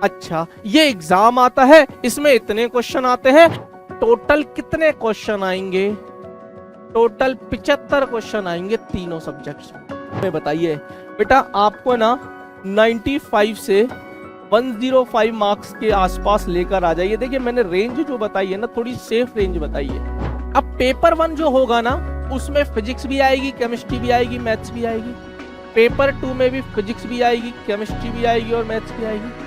अच्छा, ये एग्जाम आता है, इसमें इतने क्वेश्चन आते हैं। टोटल कितने क्वेश्चन आएंगे? टोटल 75 क्वेश्चन आएंगे तीनों सब्जेक्ट्स में। बताइए बेटा, आपको ना 95 से 105 मार्क्स के आसपास लेकर आ जाइए। देखिए मैंने रेंज जो बताई है ना, थोड़ी सेफ रेंज बताई है। अब पेपर 1 जो होगा ना, उसमें फिजिक्स भी आएगी, केमिस्ट्री भी आएगी, मैथ्स भी आएगी। पेपर 2 में भी फिजिक्स भी आएगी, केमिस्ट्री भी आएगी और मैथ्स भी आएगी।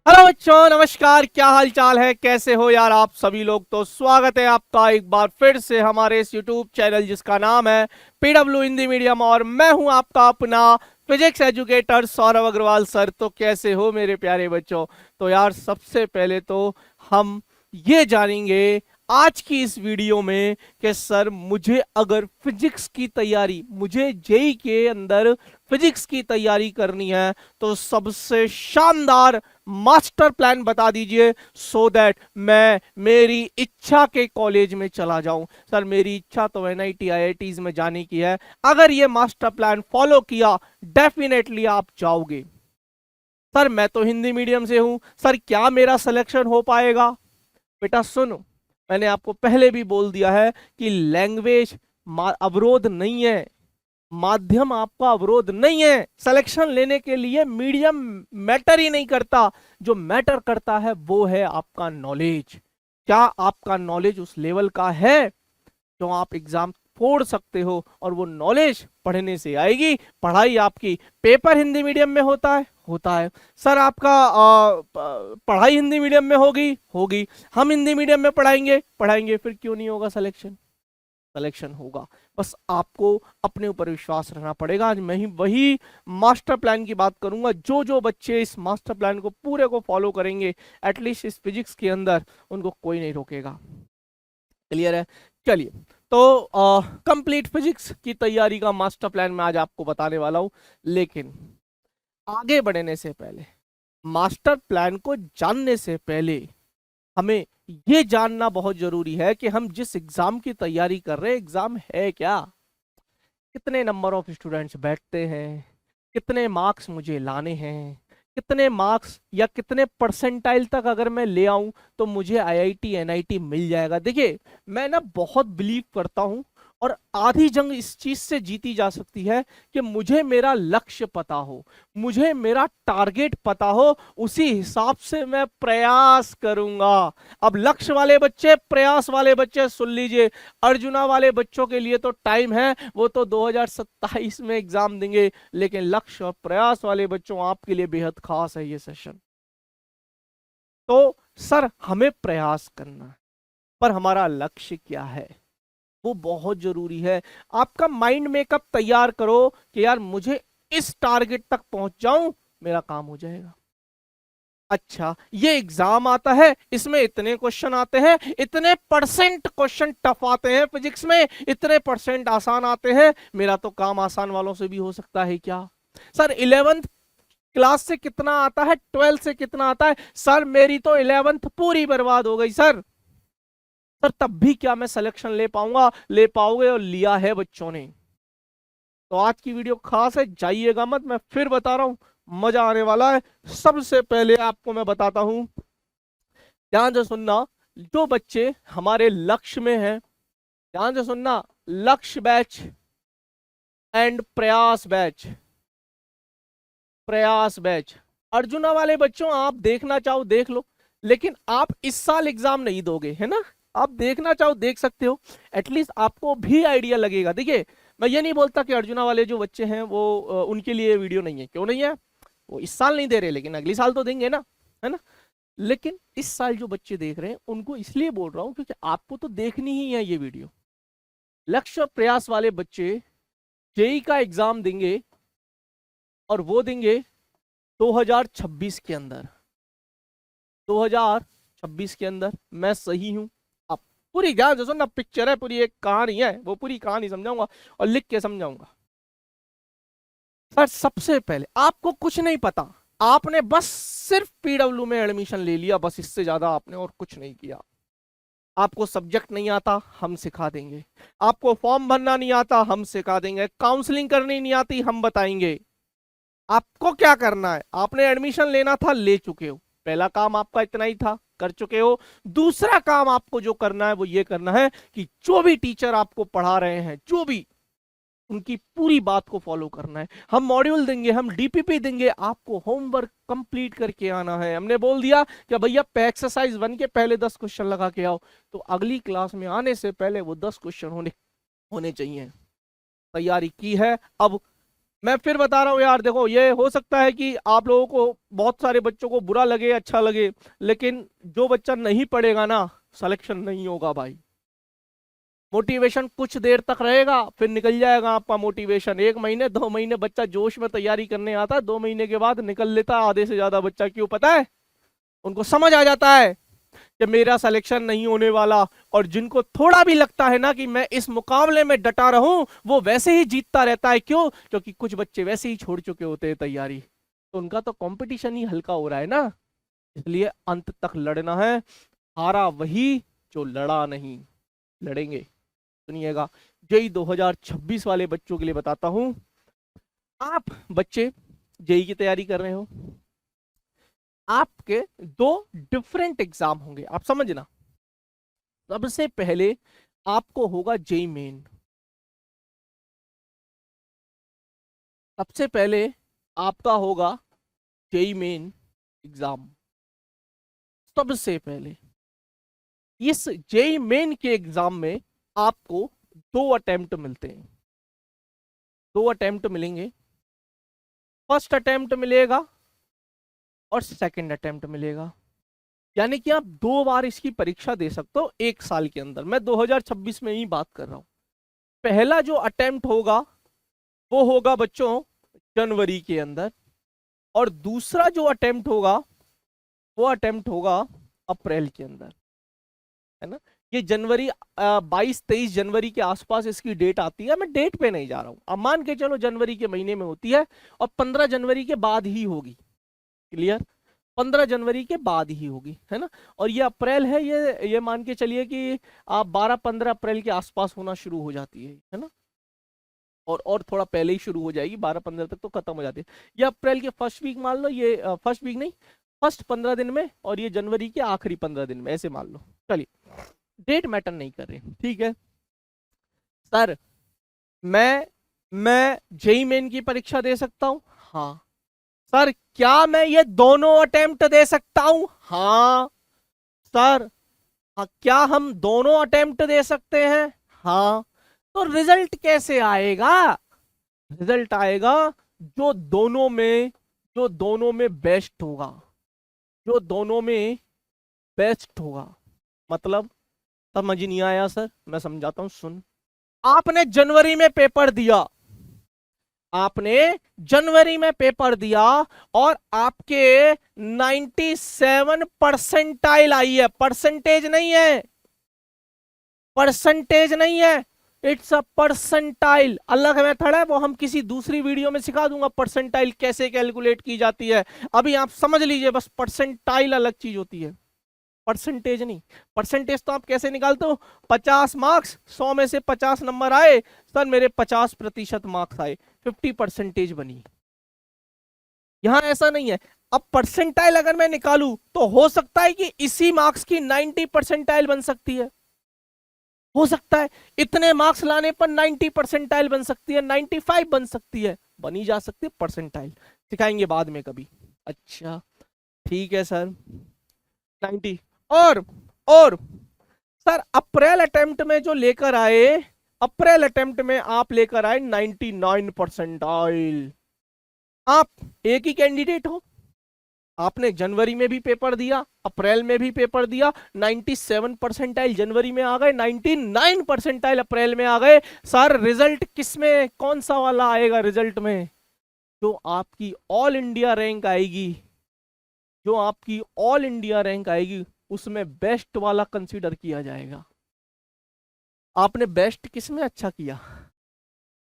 हेलो बच्चों, नमस्कार। क्या हाल चाल है, कैसे हो यार आप सभी लोग? तो स्वागत है आपका एक बार फिर से हमारे इस यूट्यूब चैनल जिसका नाम है पीडब्ल्यू हिंदी मीडियम, और मैं हूं आपका अपना physics educator Saurabh Agrawal sir. तो कैसे हो मेरे प्यारे बच्चों? तो यार सबसे पहले तो हम ये जानेंगे आज की इस वीडियो में कि सर मुझे अगर फिजिक्स की तैयारी, मुझे जेई के अंदर फिजिक्स की तैयारी करनी है तो सबसे शानदार मास्टर प्लान बता दीजिए, सो दैट मैं मेरी इच्छा के कॉलेज में चला जाऊं। सर मेरी इच्छा तो एनआईटी आईआईटीज में जाने की है। अगर ये मास्टर प्लान फॉलो किया डेफिनेटली आप जाओगे। सर मैं तो हिंदी मीडियम से हूं, सर क्या मेरा सिलेक्शन हो पाएगा? बेटा सुनो, मैंने आपको पहले भी बोल दिया है कि लैंग्वेज अवरोध नहीं है, माध्यम आपका अवरोध नहीं है। सिलेक्शन लेने के लिए मीडियम मैटर ही नहीं करता। जो मैटर करता है वो है आपका नॉलेज। क्या आपका नॉलेज उस लेवल का है जो आप एग्जाम फोड़ सकते हो? और वो नॉलेज पढ़ने से आएगी। पढ़ाई आपकी पेपर हिंदी मीडियम में होता है। सर आपका पढ़ाई हिंदी मीडियम में होगी। हम हिंदी मीडियम में पढ़ाएंगे, फिर क्यों नहीं होगा सिलेक्शन? सिलेक्शन होगा। बस आपको अपने ऊपर विश्वास रहना पड़ेगा। आज मैं ही वही मास्टर प्लान की बात करूंगा। जो जो बच्चे इस मास्टर प्लान को पूरे को फॉलो करेंगे, एटलीस्ट इस फिजिक्स के अंदर, उनको कोई नहीं रोकेगा। क्लियर है? चलिए, तो कंप्लीट फिजिक्स की तैयारी का मास्टर प्लान मैं आज आपको बताने वाला हूं। लेकिन आगे बढ़ने से पहले, मास्टर प्लान को जानने से पहले हमें यह जानना बहुत जरूरी है कि हम जिस एग्जाम की तैयारी कर रहे हैं, एग्जाम है क्या? कितने नंबर ऑफ स्टूडेंट्स बैठते हैं, कितने मार्क्स मुझे लाने हैं, कितने मार्क्स या कितने परसेंटाइल तक अगर मैं ले आऊं तो मुझे आईआईटी एनआईटी मिल जाएगा। देखिए मैं ना बहुत बिलीव करता हूं, और आधी जंग इस चीज से जीती जा सकती है कि मुझे मेरा लक्ष्य पता हो, मुझे मेरा टारगेट पता हो, उसी हिसाब से मैं प्रयास करूंगा। अब लक्ष्य वाले बच्चे, प्रयास वाले बच्चे सुन लीजिए, अर्जुना वाले बच्चों के लिए तो टाइम है, वो तो 2027 में एग्जाम देंगे। लेकिन लक्ष्य और प्रयास वाले बच्चों, आपके लिए बेहद खास है ये सेशन। तो सर हमें प्रयास करना है, पर हमारा लक्ष्य क्या है वो बहुत जरूरी है। आपका माइंड मेकअप तैयार करो कि यार मुझे इस टारगेट तक पहुंच जाऊं, मेरा काम हो जाएगा। अच्छा, ये एग्जाम आता है, इसमें इतने क्वेश्चन आते हैं, इतने परसेंट क्वेश्चन टफ आते हैं फिजिक्स में, इतने परसेंट आसान आते हैं, मेरा तो काम आसान वालों से भी हो सकता है क्या? सर 11th क्लास से कितना आता है, 12th से कितना आता है? सर मेरी तो 11th पूरी बर्बाद हो गई सर। सर तब भी क्या मैं सिलेक्शन ले पाऊंगा? ले पाओगे, और लिया है बच्चों ने। तो आज की वीडियो खास है, जाइएगा मत, मैं फिर बता रहा हूं, मजा आने वाला है। सबसे पहले आपको मैं बताता हूं, ध्यान से सुनना, जो बच्चे हमारे लक्ष्य में हैं, ध्यान से सुनना, लक्ष्य बैच एंड प्रयास बैच, प्रयास बैच। अर्जुना वाले बच्चों आप देखना चाहो देख लो, लेकिन आप इस साल एग्जाम नहीं दोगे, है ना? आप देखना चाहो देख सकते हो, एटलीस्ट आपको भी आइडिया लगेगा। देखिए मैं ये नहीं बोलता कि अर्जुना वाले जो बच्चे हैं वो उनके लिए वीडियो नहीं है। क्यों नहीं है? वो इस साल नहीं दे रहे, लेकिन अगली साल तो देंगे ना, है ना? लेकिन इस साल जो बच्चे देख रहे हैं उनको इसलिए बोल रहा हूं क्योंकि आपको तो देखनी ही है ये वीडियो। लक्ष्य प्रयास वाले बच्चे जेई का एग्जाम देंगे, और वो देंगे 2026 के अंदर। 2026 के अंदर, मैं सही हूं? अब पूरी ध्यान से सुनना, पिक्चर है पूरी, एक कहानी है, वो पूरी कहानी समझाऊंगा और लिख के समझाऊंगा। सर सबसे पहले आपको कुछ नहीं पता, आपने बस सिर्फ पीडब्ल्यू में एडमिशन ले लिया, बस इससे ज्यादा आपने और कुछ नहीं किया। आपको सब्जेक्ट नहीं आता, हम सिखा देंगे। आपको फॉर्म भरना नहीं आता, हम सिखा देंगे। काउंसलिंग करनी नहीं आती, हम बताएंगे। आपको क्या करना है, आपने एडमिशन लेना था, ले चुके हो, पहला काम आपका इतना ही था, कर चुके हो। दूसरा काम आपको जो करना है वो ये करना है कि जो भी टीचर आपको पढ़ा रहे हैं, जो भी, उनकी पूरी बात को फॉलो करना है। हम मॉड्यूल देंगे, हम डीपीपी देंगे, आपको होमवर्क कंप्लीट करके आना है। हमने बोल दिया कि भैया एक्सरसाइज 1 के पहले 10 क्वेश्चन लगा के आओ, तो अगली क्लास में आने से पहले वो 10 क्वेश्चन होने चाहिए। तैयारी की है। अब मैं फिर बता रहा हूँ यार, देखो ये हो सकता है कि आप लोगों को, बहुत सारे बच्चों को बुरा लगे, अच्छा लगे, लेकिन जो बच्चा नहीं पढ़ेगा ना, सिलेक्शन नहीं होगा भाई। मोटिवेशन कुछ देर तक रहेगा, फिर निकल जाएगा आपका मोटिवेशन। 1 महीने 2 महीने बच्चा जोश में तैयारी करने आता है, 2 महीने के बाद निकल लेता है आधे से ज्यादा बच्चा। क्यों पता है? उनको समझ आ जाता है कि मेरा सिलेक्शन नहीं होने वाला। और जिनको थोड़ा भी लगता है ना कि मैं इस मुकाबले में डटा रहूं, वो वैसे ही जीतता रहता है। क्यों? क्योंकि कुछ बच्चे वैसे ही छोड़ चुके होते हैं तैयारी, तो उनका तो कंपटीशन ही हल्का हो रहा है ना। इसलिए अंत तक लड़ना है। हारा वही जो लड़ा नहीं। लड़ेंगे। सुनिएगा, जेई 2026 वाले बच्चों के लिए बताता हूं। आप बच्चे जेई की तैयारी कर रहे हो, आपके 2 डिफरेंट एग्जाम होंगे, आप समझना। सबसे पहले आपको होगा जेई मेन। सबसे पहले आपका होगा जेई मेन एग्जाम। सबसे पहले इस जेई मेन के एग्जाम में आपको 2 अटेम्प्ट मिलते हैं। 2 अटेम्प्ट मिलेंगे। फर्स्ट अटेम्प्ट मिलेगा और सेकंड अटेम्प्ट मिलेगा। यानी कि आप 2 बार इसकी परीक्षा दे सकते हो 1 साल के अंदर। मैं 2026 में ही बात कर रहा हूं। पहला जो अटेम्प्ट होगा वो होगा बच्चों जनवरी के अंदर, और दूसरा जो अटेम्प्ट होगा वो अटेम्प्ट होगा अप्रैल के अंदर, है ना। ये जनवरी 22-23 जनवरी के आसपास इसकी डेट आती है। मैं डेट पे नहीं जा रहा हूं, अब मान के चलो जनवरी के महीने में होती है, और 15 जनवरी के बाद ही होगी। क्लियर? 15 जनवरी के बाद ही होगी, है ना। और ये अप्रैल है, ये मान के चलिए कि आप 12-15 अप्रैल के आसपास होना शुरू हो जाती है ना। और थोड़ा पहले ही शुरू हो जाएगी, 12-15 तक तो खत्म हो जाती है। ये अप्रैल के फर्स्ट वीक मान लो, ये फर्स्ट वीक नहीं, फर्स्ट 15 दिन में, और ये जनवरी के आखिरी 15 दिन में, ऐसे मान लो। चलिए, डेट मैटर नहीं कर रही, ठीक है। सर मैं जेई मेन की परीक्षा दे सकता हूं? हाँ। सर क्या मैं ये दोनों अटेम्प्ट दे सकता हूं? हाँ। सर हाँ, क्या हम दोनों अटेम्प्ट दे सकते हैं? हाँ। तो रिजल्ट कैसे आएगा? रिजल्ट आएगा जो दोनों में बेस्ट होगा। जो दोनों में बेस्ट होगा। मतलब समझ नहीं आया सर? मैं समझाता हूं, सुन। आपने जनवरी में पेपर दिया, आपने जनवरी में पेपर दिया, और आपके 97 परसेंटाइल आई है। परसेंटेज नहीं है, परसेंटेज नहीं है, इट्स अ परसेंटाइल। अलग मेथड है, वो हम किसी दूसरी वीडियो में सिखा दूंगा परसेंटाइल कैसे कैलकुलेट की जाती है। अभी आप समझ लीजिए बस, परसेंटाइल अलग चीज होती है, परसेंटेज नहीं। परसेंटेज तो आप कैसे निकालते हो? 50 मार्क्स, 100 में से 50 नंबर आए, सर मेरे 50% मार्क्स आए, 50 परसेंटेज बनी। यहां ऐसा नहीं है। अब परसेंटाइल अगर मैं निकालूं तो हो सकता है कि इसी मार्क्स की 90 परसेंटाइल बन सकती है। हो सकता है इतने मार्क्स लाने पर 90 परसेंटाइल बन सकती है, 95 बन सकती है, बनी जा सकती है परसेंटाइल। सिखाएंगे बाद में कभी। अच्छा ठीक है सर। 90 और सर अप्रैल अटेम्प्ट में जो लेकर आए, अप्रैल अटेम्प्ट में आप लेकर आए 99 परसेंटाइल। आप एक ही कैंडिडेट हो, आपने जनवरी में भी पेपर दिया, अप्रैल में भी पेपर दिया, 97 परसेंटाइल जनवरी में आ गए, 99 परसेंटाइल अप्रैल में आ गए। सर रिजल्ट किस में, कौन सा वाला आएगा रिजल्ट में? जो आपकी ऑल इंडिया रैंक आएगी, जो आपकी ऑल इंडिया रैंक आएगी, उसमें बेस्ट वाला कंसीडर किया जाएगा। आपने बेस्ट किस में अच्छा किया?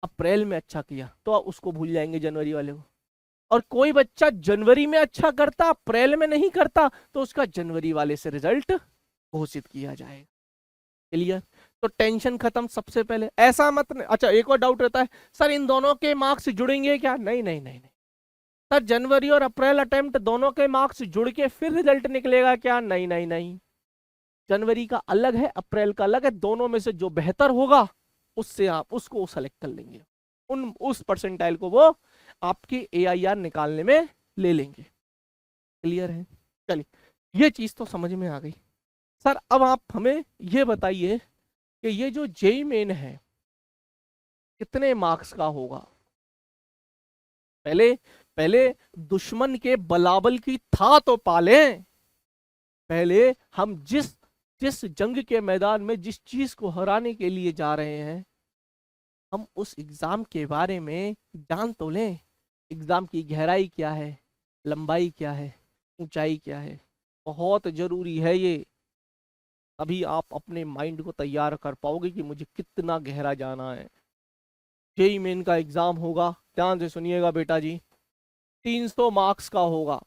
अप्रैल में अच्छा किया, तो आप उसको भूल जाएंगे जनवरी वाले को। और कोई बच्चा जनवरी में अच्छा करता, अप्रैल में नहीं करता, तो उसका जनवरी वाले से रिजल्ट घोषित किया जाएगा। क्लियर? तो टेंशन खत्म सबसे पहले। ऐसा मत। अच्छा एक और डाउट रहता है, सर इन दोनों के मार्क्स जुड़ेंगे क्या? नहीं नहीं नहीं नहीं, सर जनवरी और अप्रैल अटेम्प्ट दोनों के मार्क्स जुड़ के फिर रिजल्ट निकलेगा क्या? नहीं नहीं नहीं, जनवरी का अलग है, अप्रैल का अलग है, दोनों में से जो बेहतर होगा उससे आप उसको सेलेक्ट कर लेंगे, उस परसेंटाइल को वो आपकी AIR निकालने में ले लेंगे। क्लियर है? चलिए, ये चीज तो समझ में आ गई। सर अब आप हमें ये बताइए कि ये जो जेई मेन है कितने मार्क्स का होगा? पहले पहले दुश्मन के बलाबल की था तो पालें। पहले हम जिस जिस जंग के मैदान में जिस चीज को हराने के लिए जा रहे हैं, हम उस एग्जाम के बारे में जान तो लें। एग्जाम की गहराई क्या है, लंबाई क्या है, ऊंचाई क्या है, बहुत जरूरी है ये। तभी आप अपने माइंड को तैयार कर पाओगे कि मुझे कितना गहरा जाना है। जेई मेन का एग्जाम होगा, ध्यान से सुनिएगा बेटा जी, 300 मार्क्स का होगा।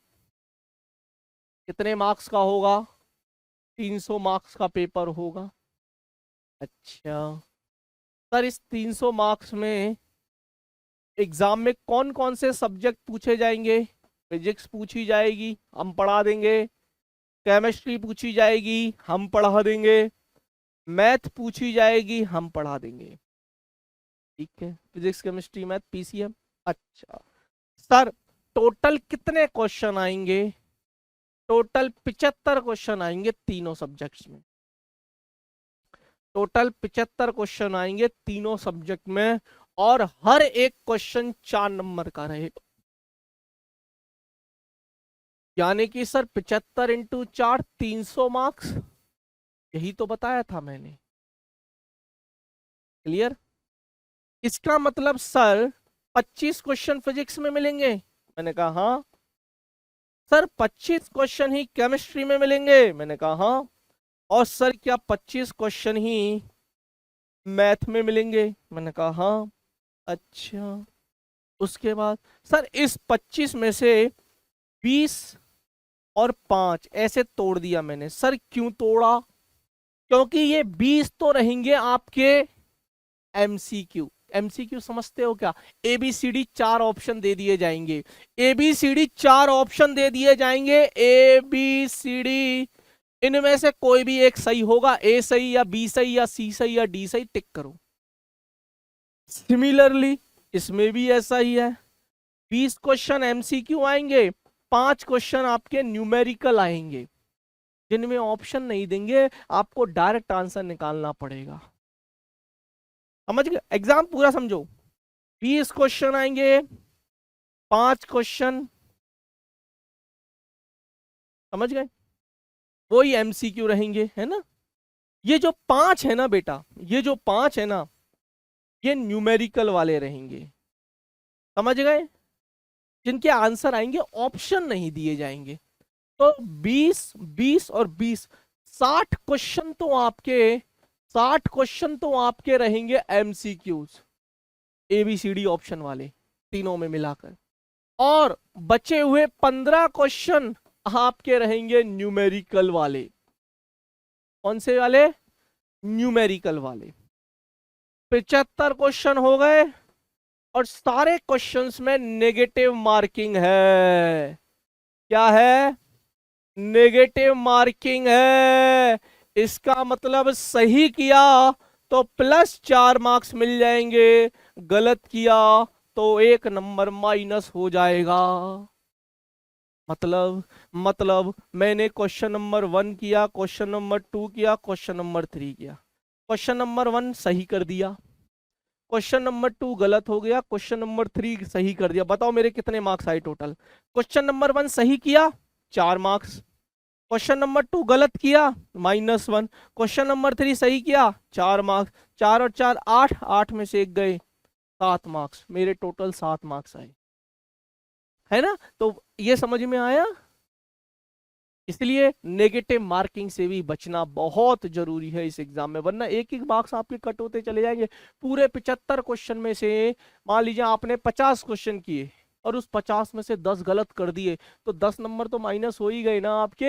कितने मार्क्स का होगा? 300 मार्क्स का पेपर होगा। अच्छा सर, इस 300 मार्क्स में एग्जाम में कौन कौन से सब्जेक्ट पूछे जाएंगे? फिजिक्स पूछी जाएगी, हम पढ़ा देंगे। केमिस्ट्री पूछी जाएगी, हम पढ़ा देंगे। मैथ पूछी जाएगी, हम पढ़ा देंगे। ठीक है, फिजिक्स केमिस्ट्री मैथ PCM। अच्छा सर, टोटल कितने क्वेश्चन आएंगे? टोटल 75 क्वेश्चन आएंगे तीनों सब्जेक्ट्स में। टोटल 75 क्वेश्चन आएंगे तीनों सब्जेक्ट में, और हर एक क्वेश्चन 4 नंबर का रहेगा। यानी कि सर 75 इंटू 4 300 मार्क्स, यही तो बताया था मैंने। क्लियर? इसका मतलब सर 25 क्वेश्चन फिजिक्स में मिलेंगे? मैंने कहा हाँ। सर 25 क्वेश्चन ही केमिस्ट्री में मिलेंगे? मैंने कहा हाँ। और सर क्या 25 क्वेश्चन ही मैथ में मिलेंगे? मैंने कहा हाँ। अच्छा, उसके बाद सर इस 25 में से 20 और 5 ऐसे तोड़ दिया मैंने। सर क्यों तोड़ा? क्योंकि ये 20 तो रहेंगे आपके MCQ। MCQ समझते हो क्या? ABCD 4 ऑप्शन दे दिए जाएंगे। ABCD 4 ऑप्शन दे दिए जाएंगे। ABCD, इनमें से कोई भी एक सही होगा, A सही या B सही या C सही या D सही, टिक करो। सिमिलरली इसमें भी ऐसा ही है। 20 क्वेश्चन MCQ आएंगे, 5 क्वेश्चन आपके न्यूमेरिकल आएंगे, जिनमें ऑप्शन नहीं देंगे, आपको डायरेक्ट आंसर निकालना पड़ेगा। समझ गए? एग्जाम पूरा समझो। 20 क्वेश्चन आएंगे, 5 क्वेश्चन, समझ गए? वही MCQ रहेंगे, है ना? ये जो 5 है ना बेटा, ये जो 5 है ना, ये न्यूमेरिकल वाले रहेंगे। समझ गए? जिनके आंसर आएंगे, ऑप्शन नहीं दिए जाएंगे। तो 20 20 और 20, 60 क्वेश्चन तो आपके 60 क्वेश्चन तो आपके रहेंगे MCQs, ABCD ऑप्शन वाले तीनों में मिलाकर। और बचे हुए 15 क्वेश्चन आपके रहेंगे न्यूमेरिकल वाले। कौन से वाले? न्यूमेरिकल वाले। 75 क्वेश्चन हो गए, और सारे क्वेश्चंस में नेगेटिव मार्किंग है। क्या है? नेगेटिव मार्किंग है। इसका मतलब सही किया तो +4 मार्क्स मिल जाएंगे, गलत किया तो 1 नंबर माइनस हो जाएगा। मतलब मैंने क्वेश्चन नंबर 1 किया, क्वेश्चन नंबर 2 किया, क्वेश्चन नंबर 3 किया। क्वेश्चन नंबर 1 सही कर दिया, क्वेश्चन नंबर 2 गलत हो गया, क्वेश्चन नंबर 3 सही कर दिया। बताओ मेरे कितने मार्क्स आए टोटल? क्वेश्चन नंबर 1 सही किया, 4 मार्क्स। क्वेश्चन नंबर 2 गलत किया, -1। क्वेश्चन नंबर 3 सही किया, 4 मार्क्स। 4 और 4 8, 8 में से 1 गए, 7 मार्क्स। मेरे टोटल 7 मार्क्स आए, है ना? तो ये समझ में आया? इसलिए नेगेटिव मार्किंग से भी बचना बहुत जरूरी है इस एग्जाम में, वरना एक एक मार्क्स आपके कट होते चले जाएंगे। पूरे 75 क्वेश्चन में से मान लीजिए आपने 50 क्वेश्चन किए, और उस 50 में से 10 गलत कर दिए, तो 10 नंबर तो माइनस हो ही गए ना आपके,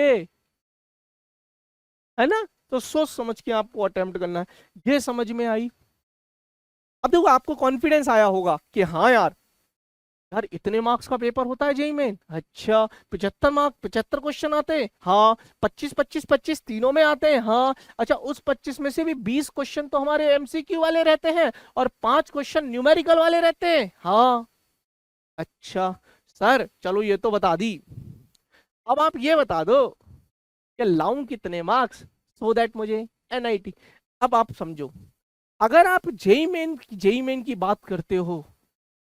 है ना? तो सोच समझ के आपको अटेम्प्ट करना है। ये समझ में आई? अब देखो, आपको कॉन्फिडेंस आया होगा कि हाँ यार, यार इतने मार्क्स का पेपर होता है जेईई में? अच्छा, 75 मार्क, 75 क्वेश्चन आते हैं? हाँ। 25 25 25 तीनों में आते हैं? हाँ। अच्छा, उस 25 में से भी 20 क्वेश्चन तो हमारे एमसीक्यू वाले रहते हैं और 5 क्वेश्चन न्यूमेरिकल वाले रहते हैं? हाँ। अच्छा सर, चलो ये तो बता दी। अब आप ये बता दो कि लाऊं कितने मार्क्स, सो दैट मुझे एनआईटी। अब आप समझो, अगर आप जेई मेन की बात करते हो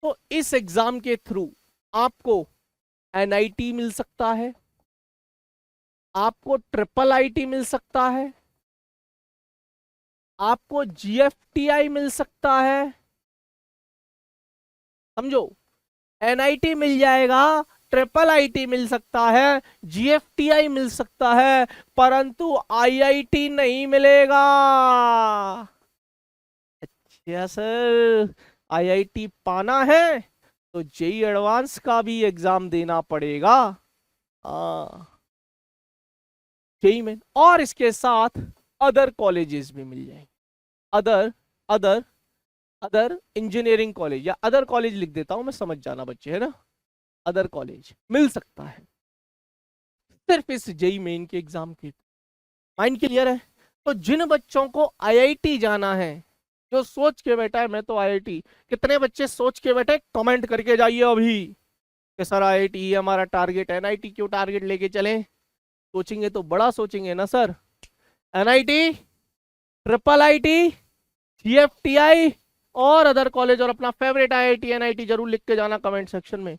तो इस एग्जाम के थ्रू आपको एनआईटी मिल सकता है, आपको ट्रिपल आईटी मिल सकता है, आपको जीएफटीआई मिल सकता है। समझो, एनआईटी मिल जाएगा, ट्रिपल आईटी मिल सकता है, जीएफटीआई मिल सकता है, परंतु आईआईटी नहीं मिलेगा। अच्छा सर, आईआईटी पाना है तो जेई एडवांस का भी एग्जाम देना पड़ेगा। जेई में और इसके साथ अदर कॉलेजेस भी मिल जाएंगे। Other other other engineering college या अदर कॉलेज लिख देता हूं मैं, समझ जाना बच्चे, है ना। अदर कॉलेज मिल सकता है सिर्फ इस जेई मेन के एग्जाम के। माइंड क्लियर है? तो जिन बच्चों को आईआईटी जाना है, जो सोच के बैठा है मैं तो आईआईटी, कितने बच्चे सोच के बैठे कमेंट करके जाइए अभी कि सर आईआईटी हमारा टारगेट है, एनआईटी क्यों टारगेट लेके चलें? सोचेंगे तो बड़ा सोचेंगे ना sir. NIT, triple IT, GFTI और अदर कॉलेज, और अपना फेवरेट आईआईटी एनआईटी जरूर लिख के जाना कमेंट सेक्शन में।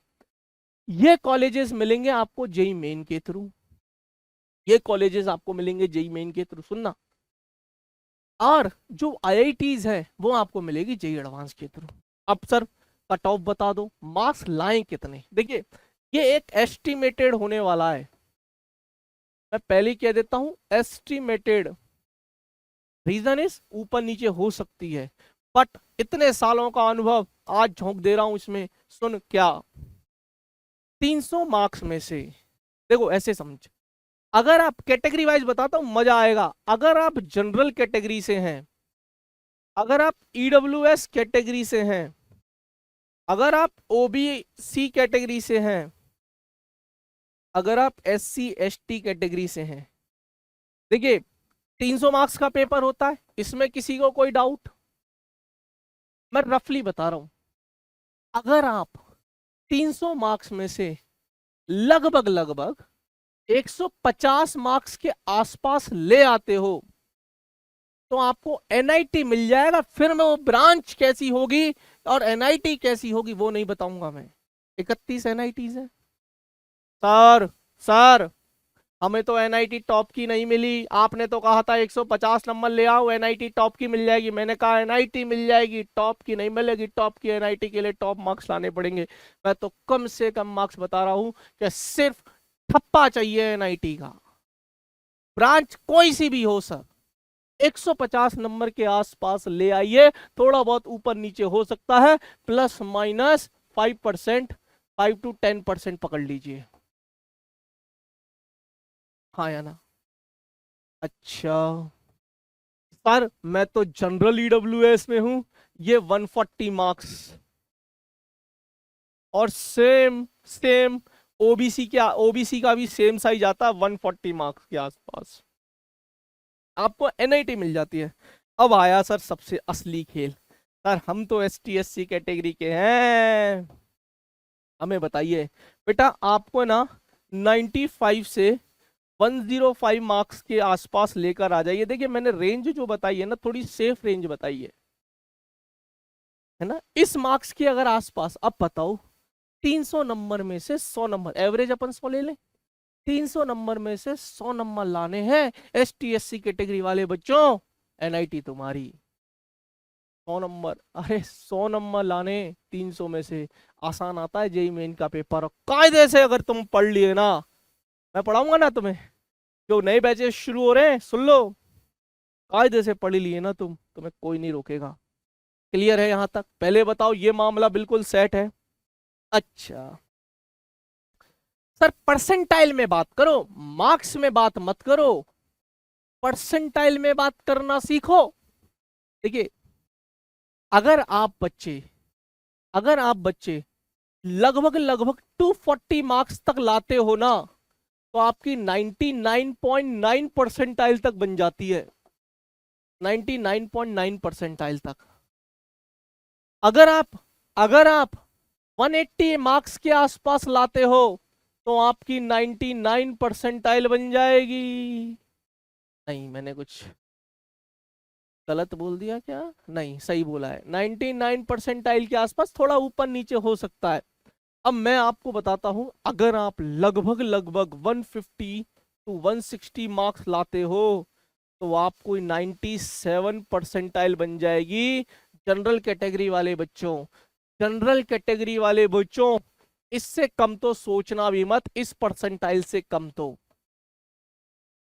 ये कॉलेजेस मिलेंगे आपको जेई मेन के थ्रू, ये कॉलेजेस आपको मिलेंगे जेई मेन के थ्रू, सुनना। और जो आईआईटीज है वो आपको मिलेगी जेई एडवांस के थ्रू। अब सर कट ऑफ बता दो, मार्क्स लाएं कितने? देखिए, ये एक एस्टिमेटेड होने वाला है, मैं पहले ही कह देता हूं, एस्टिमेटेड। रीजन इज ऊपर नीचे हो सकती है, बट इतने सालों का अनुभव आज झोंक दे रहा हूं इसमें। सुन क्या, 300 मार्क्स में से, देखो ऐसे समझ, अगर आप कैटेगरी वाइज बताता हूं मजा आएगा। अगर आप जनरल कैटेगरी से हैं, अगर आप ईडब्ल्यूएस कैटेगरी से हैं, अगर आप ओबीसी कैटेगरी से हैं, अगर आप एससी एसटी कैटेगरी से हैं, देखिए 300 मार्क्स का पेपर होता है, इसमें किसी को कोई डाउट? मैं रफली बता रहा हूं, अगर आप 300 मार्क्स में से लगभग लगभग 150 मार्क्स के आसपास ले आते हो तो आपको एनआईटी मिल जाएगा। फिर मैं वो ब्रांच कैसी होगी और एनआईटी कैसी होगी वो नहीं बताऊंगा मैं। 31 एनआईटीज है सर। सर, हमें तो एनआईटी टॉप की नहीं मिली, आपने तो कहा था 150 नंबर ले आओ एनआईटी टॉप की मिल जाएगी। मैंने कहा एनआईटी मिल जाएगी, टॉप की नहीं मिलेगी। टॉप की एनआईटी के लिए टॉप मार्क्स लाने पड़ेंगे। मैं तो कम से कम मार्क्स बता रहा हूं कि सिर्फ ठप्पा चाहिए एनआईटी का, ब्रांच कोई सी भी हो सर, 150 नंबर के आसपास ले आइए। थोड़ा बहुत ऊपर नीचे हो सकता है, प्लस माइनस 5%, 5 to 10% पकड़ लीजिए। हाँ या ना? अच्छा सर, मैं तो जनरल ईडब्ल्यूएस में हूं, ये 140 मार्क्स, और सेम सेम ओबीसी का भी सेम साइज आता है 140 मार्क्स के आसपास, आपको एनआईटी मिल जाती है। अब आया सर सबसे असली खेल, सर हम तो एसटी एससी कैटेगरी के हैं, हमें बताइए बेटा, आपको ना 95 से 105 मार्क्स के आसपास लेकर आ जाइए। देखिए मैंने रेंज जो बताई है ना, थोड़ी सेफ रेंज बताई है ना, इस मार्क्स के अगर आसपास। अब बताओ 300 नंबर में से 100 नंबर, एवरेज अपन 100 ले लें, 300 नंबर में से 100 नंबर लाने हैं एसटी एससी कैटेगरी वाले बच्चों, एनआईटी तुम्हारी। 100 नंबर, अरे 100 नंबर लाने 300 में से, आसान आता है जेई मेन का पेपर। कायदे से अगर तुम पढ़ लिए ना, मैं पढ़ाऊंगा ना तुम्हें, जो नए बैचेस शुरू हो रहे हैं सुन लो, कायदे से पढ़ लिए ना तुम, तुम्हें कोई नहीं रोकेगा। क्लियर है यहां तक? पहले बताओ ये मामला बिल्कुल सेट है? अच्छा सर, परसेंटाइल में बात करो, मार्क्स में बात मत करो, परसेंटाइल में बात करना सीखो। देखिए, अगर आप बच्चे लगभग लगभग 240 मार्क्स तक लाते हो ना, तो आपकी 99.9 परसेंटाइल तक बन जाती है, 99.9 परसेंटाइल तक। अगर आप 180 मार्क्स के आसपास लाते हो तो आपकी 99 परसेंटाइल बन जाएगी। नहीं, मैंने कुछ गलत बोल दिया क्या? नहीं, सही बोला है, 99 परसेंटाइल के आसपास, थोड़ा ऊपर नीचे हो सकता है। अब मैं आपको बताता हूं, अगर आप लगभग लगभग 150 टू 160 मार्क्स लाते हो तो आपको 97 परसेंटाइल बन जाएगी जनरल कैटेगरी वाले बच्चों। जनरल कैटेगरी वाले बच्चों, इससे कम तो सोचना भी मत, इस परसेंटाइल से कम तो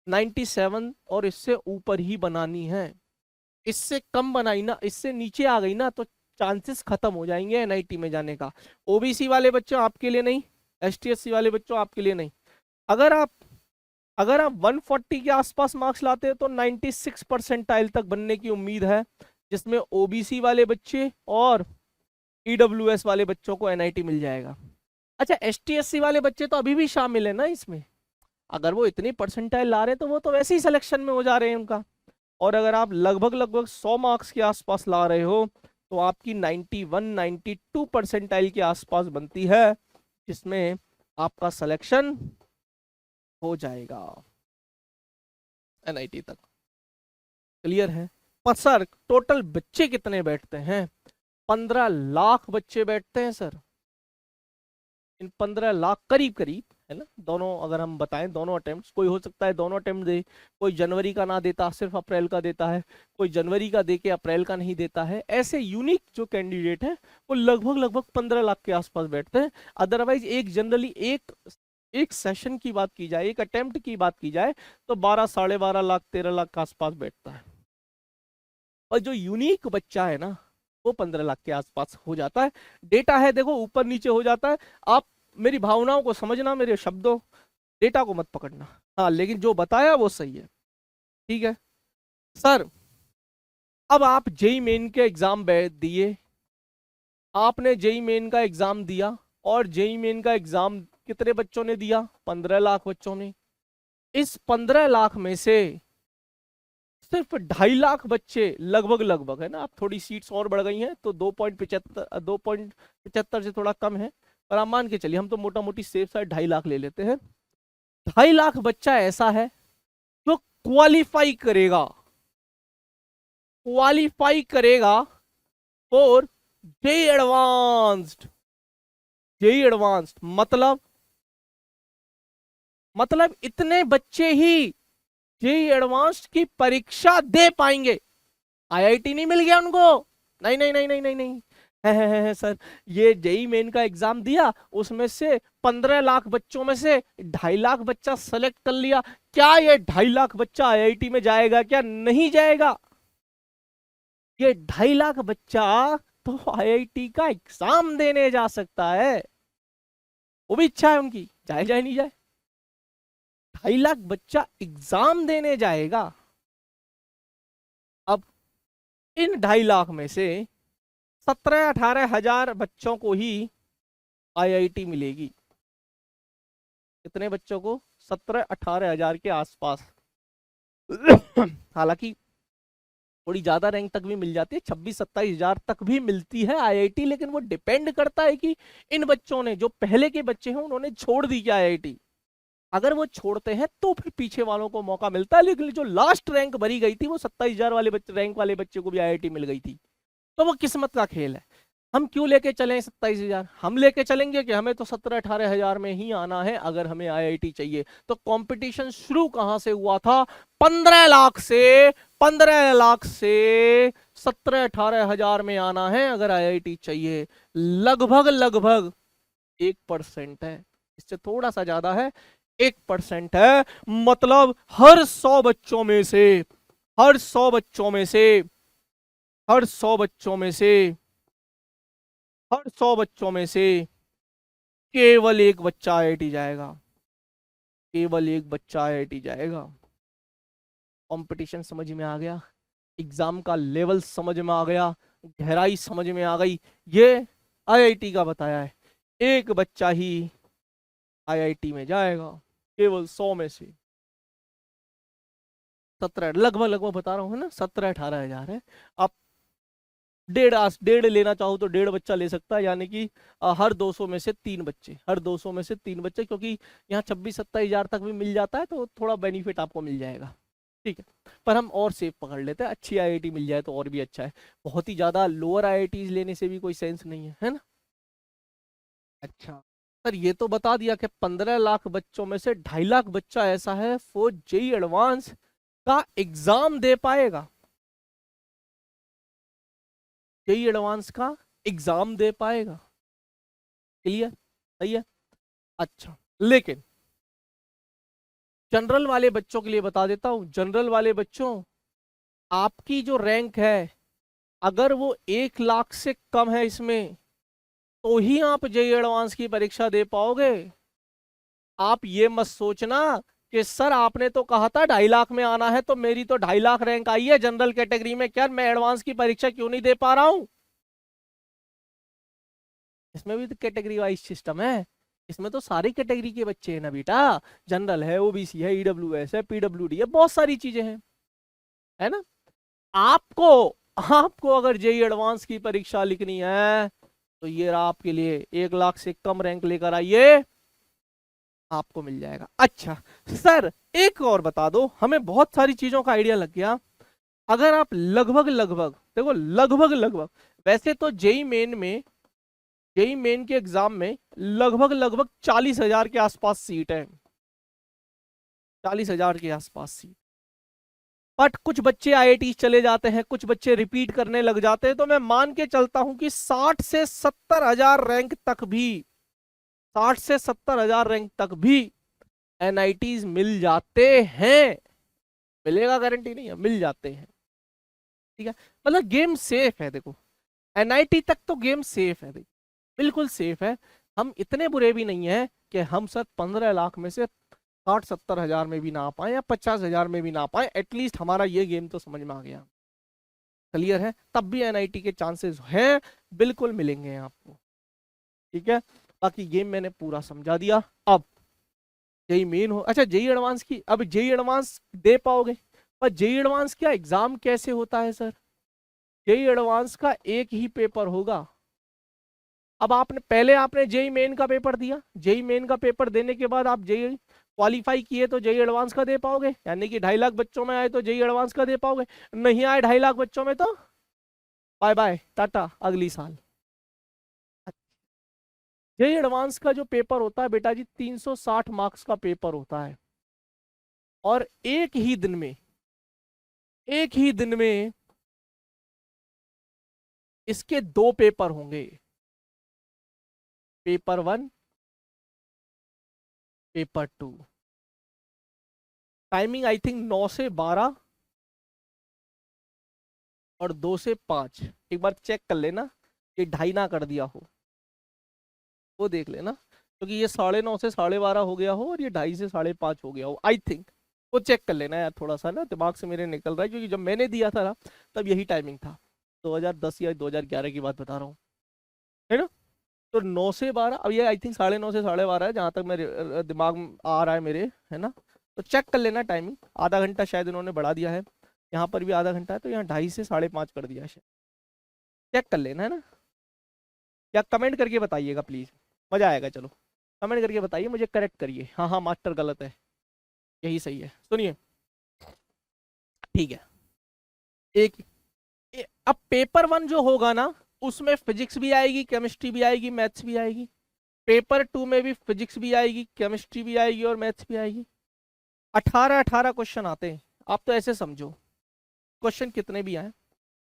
97 और इससे ऊपर ही बनानी है। इससे कम बनाई ना, इससे नीचे आ गई ना, तो चांसेस खत्म हो जाएंगे एनआईटी में जाने का। ओबीसी वाले बच्चों आपके लिए नहीं, एसटीएससी वाले बच्चों आपके लिए नहीं। अगर आप अगर आप 140 के आसपास मार्क्स लाते हैं तो 96 परसेंटाइल तक बनने की उम्मीद है, जिसमें ओबीसी वाले बच्चे और ईडब्ल्यूएस वाले बच्चों को एनआईटी मिल जाएगा। अच्छा, एसटीएससी वाले बच्चे तो अभी भी शामिल है ना इसमें, अगर वो इतनी परसेंटाइल ला रहे हैं तो वो तो वैसे ही सिलेक्शन में हो जा रहे हैं उनका। और अगर आप लगभग लगभग 100 मार्क्स के आसपास ला रहे हो तो आपकी 91 92 परसेंटाइल के आसपास बनती है, जिसमें आपका सिलेक्शन हो जाएगा एनआईटी तक। क्लियर है? पर सर टोटल बच्चे कितने बैठते हैं? 15 लाख बच्चे बैठते हैं सर। इन 15 लाख करीब करीब, है ना, दोनों अगर हम बताएं, दोनों अटेम्प्ट, कोई हो सकता है दोनों अटेम्प्ट दे, कोई जनवरी का ना देता, सिर्फ अप्रैल का देता है, कोई जनवरी का दे के अप्रैल का नहीं देता है। ऐसे यूनिक जो कैंडिडेट है वो लगभग लगभग 15 लाख के आसपास बैठते हैं। अदरवाइज एक जनरली एक एक सेशन की बात की जाए, एक अटेम्प्ट की बात की जाए, तो 12 साढ़े 12 लाख 13 लाख के आसपास बैठता है। और जो यूनिक बच्चा है ना, वो 15 लाख के आसपास हो जाता है। डेटा है देखो, ऊपर नीचे हो जाता है। आप मेरी भावनाओं को समझना, मेरे शब्दों, डेटा को मत पकड़ना। हाँ, लेकिन जो बताया वो सही है। ठीक है सर। अब आप जेई मेन के एग्जाम दिए, आपने जेई मेन का एग्जाम दिया, और जेई मेन का एग्जाम कितने बच्चों ने दिया? 15 लाख बच्चों ने। इस 15 लाख में से सिर्फ 2.5 लाख बच्चे लगभग लगभग, है ना, अब थोड़ी सीट्स और बढ़ गई हैं तो 2.75 से थोड़ा कम है, पर आप मान के चलिए, हम तो मोटा मोटी सेफ साइड 2.5 लाख ले लेते हैं। 2.5 लाख बच्चा ऐसा है जो क्वालिफाई करेगा और जेई एडवांस्ड। जेई एडवांस्ड मतलब इतने बच्चे ही जेई एडवांस्ड की परीक्षा दे पाएंगे। आईआईटी नहीं मिल गया उनको, नहीं नहीं नहीं नहीं नहीं नहीं, है सर, ये जेई मेन का एग्जाम दिया, उसमें से 15 लाख बच्चों में से 2.5 लाख बच्चा सेलेक्ट कर लिया, क्या ये 2.5 लाख बच्चा आईआईटी में जाएगा? क्या नहीं जाएगा? ये 2.5 लाख बच्चा तो आईआईटी का एग्जाम देने जा सकता है, वो भी इच्छा है उनकी, जाए जाए नहीं जाए, 2.5 लाख बच्चा एग्जाम देने जाएगा। अब इन 2.5 लाख में से 17-18 हजार बच्चों को ही आईआईटी मिलेगी। कितने बच्चों को? 17-18 हजार के आसपास। हालांकि थोड़ी ज्यादा रैंक तक भी मिल जाती है, 26-27 हजार तक भी मिलती है आईआईटी, लेकिन वो डिपेंड करता है कि इन बच्चों ने, जो पहले के बच्चे हैं, उन्होंने छोड़ दी क्या आईआईटी। अगर वो छोड़ते हैं तो फिर पीछे वालों को मौका मिलता है, लेकिन जो लास्ट रैंक भरी गई थी वो 27 हजार वाले बच्चे, रैंक वाले बच्चे को भी आईआईटी मिल गई थी। तो वो किस्मत का खेल है। हम क्यों लेके चले 27 हजार? हम लेके चलेंगे कि हमें तो 17-18 हजार में ही आना है अगर हमें आईआईटी चाहिए। तो कंपटीशन शुरू कहां से हुआ था? 15 लाख से। 15 लाख से 17-18 हजार में आना है अगर आईआईटी चाहिए। लगभग लगभग 1% है, इससे थोड़ा सा ज्यादा है, 1% है। मतलब हर 100 बच्चों में से, हर 100 बच्चों में से, हर 100 बच्चों में से, हर 100 बच्चों में से केवल एक बच्चा आईआईटी जाएगा। केवल एक बच्चा आईआईटी जाएगा। कंपटीशन समझ में आ गया? एग्जाम का लेवल समझ में आ गया? गहराई समझ में आ गई? ये आईआईटी का बताया है। एक बच्चा ही आईआईटी में जाएगा, केवल 100 में से 17, लगभग लगभग बता रहा हूँ, है ना, 17-18 हजार है। आप डेढ़ लेना चाहो तो डेढ़ बच्चा ले सकता है, यानी कि हर 200 में से 3 बच्चे, हर 200 में से 3 बच्चे, क्योंकि यहाँ 26-27 हजार तक भी मिल जाता है तो थोड़ा बेनिफिट आपको मिल जाएगा। ठीक है, पर हम और सेफ पकड़ लेते हैं, अच्छी आईआईटी मिल जाए तो और भी अच्छा है। बहुत ही ज्यादा लोअर आईआईटीज लेने से भी कोई सेंस नहीं है ना। अच्छा सर, ये तो बता दिया कि 15 लाख बच्चों में से 2.5 लाख बच्चा ऐसा है वो जेई एडवांस का एग्जाम दे पाएगा, जेई एडवांस का एग्जाम दे पाएगा। क्लियर, सही है। अच्छा, लेकिन जनरल वाले बच्चों के लिए बता देता हूं, जनरल वाले बच्चों, आपकी जो रैंक है अगर वो 1 लाख से कम है इसमें, तो ही आप जेई एडवांस की परीक्षा दे पाओगे। आप ये मत सोचना कि सर आपने तो कहा था 2.5 लाख में आना है, तो मेरी तो 2.5 लाख रैंक आई है जनरल कैटेगरी में, क्या मैं एडवांस की परीक्षा क्यों नहीं दे पा रहा हूं। इसमें भी तो कैटेगरी वाइज सिस्टम है, इसमें तो सारी कैटेगरी के बच्चे हैं ना बेटा, जनरल है, ओबीसी है, ईडब्ल्यूएस है, पीडब्ल्यूडी है, बहुत सारी चीजें हैं, है ना। आपको आपको अगर जेई एडवांस की परीक्षा लिखनी है तो ये रहा आपके लिए, 1 लाख से कम रैंक लेकर आइए, आपको मिल जाएगा। अच्छा सर, एक और बता दो, हमें बहुत सारी चीजों का आइडिया लग गया। अगर आप लगभग लगभग देखो, लगभग लगभग, वैसे तो जेई मेन के एग्जाम में लगभग लगभग 40,000 के आसपास सीट है, 40,000 के आसपास सीट। बट कुछ बच्चे आईआईटी चले जाते हैं, कुछ बच्चे रिपीट करने लग जाते हैं, तो मैं मान के चलता हूं कि 60 से 70 हजार रैंक तक भी, 60 से 70 हजार रैंक तक भी एनआईटीज मिल जाते हैं। मिलेगा गारंटी नहीं है, मिल जाते हैं। ठीक है, मतलब गेम सेफ है। देखो एनआईटी तक तो गेम सेफ है, देखो बिल्कुल सेफ है। हम इतने बुरे भी नहीं है कि हम सर 15 लाख में से 60-70 हजार में भी ना पाए या 50 हजार में भी ना पाए, एटलीस्ट हमारा ये गेम तो समझ में आ गया, क्लियर है। तब भी एनआईटी के चांसेस हैं, बिल्कुल मिलेंगे आपको। ठीक है, बाकी गेम मैंने पूरा समझा दिया। अब जेई मेन हो, अच्छा जेई एडवांस की, अब जेई एडवांस दे पाओगे, पर जेई एडवांस क्या एग्जाम कैसे होता है सर, जेई एडवांस का एक ही पेपर होगा। अब आपने जेई मेन का पेपर दिया, जेई मेन का पेपर देने के बाद आप जेई क्वालिफाई किए तो जेई एडवांस का दे पाओगे, यानी कि 2.5 लाख बच्चों में आए तो जेई एडवांस का दे पाओगे, नहीं आए 2.5 लाख बच्चों में तो बाय बाय टाटा, अगली साल। जेई एडवांस का जो पेपर होता है बेटा जी, 360 मार्क्स का पेपर होता है, और एक ही दिन में इसके 2 पेपर होंगे, paper 1, paper 2। Timing I think 9 से 12 और 2 से 5। एक बार चेक कर लेना ये 2.5 ना कर दिया हो, वो देख लेना, क्योंकि ये 9:30 से 12:30 हो गया हो और ये 2.5 से 5:30 हो गया हो, आई थिंक। वो चेक कर लेना यार, थोड़ा सा ना दिमाग से मेरे निकल रहा है, क्योंकि जब मैंने दिया था ना तब यही टाइमिंग था, 2010 या 2011 की बात बता रहा हूँ, है ना। तो 9 से 12, अब ये आई थिंक 9:30 से 12:30 है, जहाँ तक मेरे दिमाग में आ रहा है मेरे, है ना। तो चेक कर लेना टाइमिंग, आधा घंटा शायद इन्होंने बढ़ा दिया है, यहाँ पर भी आधा घंटा है, तो यहाँ 2.5 से 5:30 कर दिया है शायद, चेक कर लेना, है ना। या कमेंट करके बताइएगा प्लीज, मजा आएगा। चलो कमेंट करके बताइए, मुझे करेक्ट करिए, हाँ हाँ मास्टर गलत है, यही सही है। सुनिए, ठीक है, एक अब पेपर 1 जो होगा ना, उसमें फिजिक्स भी आएगी, केमिस्ट्री भी आएगी, मैथ्स भी आएगी। पेपर 2 में भी फिजिक्स भी आएगी, केमिस्ट्री भी आएगी और मैथ्स भी आएगी। 18-18 क्वेश्चन आते हैं, आप तो ऐसे समझो, क्वेश्चन कितने भी आए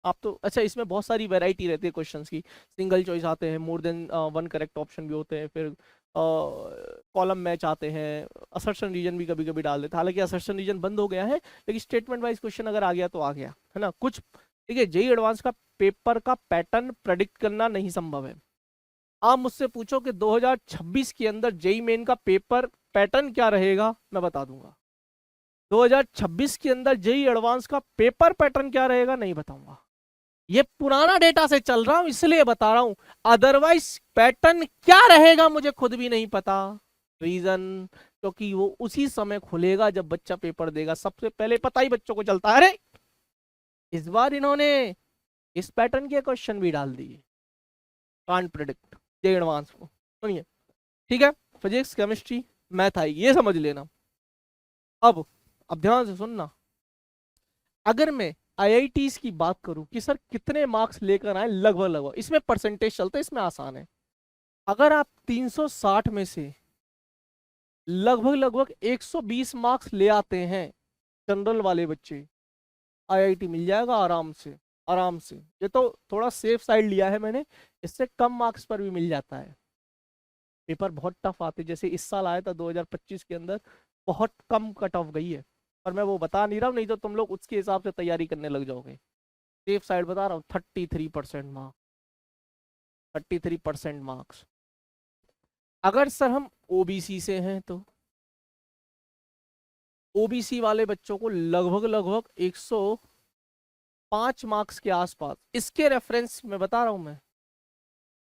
आप तो, अच्छा इसमें बहुत सारी वैरायटी रहती है क्वेश्चंस की, सिंगल चॉइस आते हैं, मोर देन 1 करेक्ट ऑप्शन भी होते हैं, फिर कॉलम मैच आते हैं, असर्शन रीजन भी कभी कभी डाल देते हैं, हालांकि असर्शन रीजन बंद हो गया है, लेकिन स्टेटमेंट वाइज क्वेश्चन अगर आ गया तो आ गया, है ना कुछ। ठीक है, जेई एडवांस का पेपर का पैटर्न प्रेडिक्ट करना नहीं संभव है। आप मुझसे पूछो कि 2026 के अंदर जेई मेन का पेपर पैटर्न क्या रहेगा, मैं बता दूंगा। 2026 के अंदर जेई एडवांस का पेपर पैटर्न क्या रहेगा, नहीं बताऊंगा। ये पुराना डेटा से चल रहा हूं इसलिए बता रहा हूं, अदरवाइज पैटर्न क्या रहेगा मुझे खुद भी नहीं पता। रीजन क्योंकि वो उसी समय खुलेगा जब बच्चा पेपर देगा, सबसे पहले पता ही बच्चों को चलता है। अरे इस बार इन्होंने इस पैटर्न के क्वेश्चन भी डाल दिए, कांट प्रिडिक्ट जे एडवांस को। सुनिए ठीक है, फिजिक्स केमिस्ट्री मैथ आई, ये समझ लेना। अब ध्यान से सुनना, अगर मैं आईआईटीज की बात करूं कि सर कितने मार्क्स लेकर आए, लगभग लगभग इसमें परसेंटेज चलता है, इसमें आसान है। अगर आप 360 में से लगभग लगभग 120 मार्क्स ले आते हैं जनरल वाले बच्चे, आईआईटी मिल जाएगा आराम से, आराम से। ये तो थोड़ा सेफ साइड लिया है मैंने, इससे कम मार्क्स पर भी मिल जाता है। पेपर बहुत टफ आते, जैसे इस साल आया था 2025 के अंदर, बहुत कम कट ऑफ गई है, पर मैं वो बता नहीं रहा हूँ, नहीं तो तुम लोग उसके हिसाब से तैयारी करने लग जाओगे। सेफ साइड बता रहा हूँ, 33% मार्क्स, 33% मार्क्स। अगर सर हम ओबीसी से हैं तो ओबीसी वाले बच्चों को लगभग लगभग 105 मार्क्स के आसपास, इसके रेफरेंस में बता रहा हूं मैं,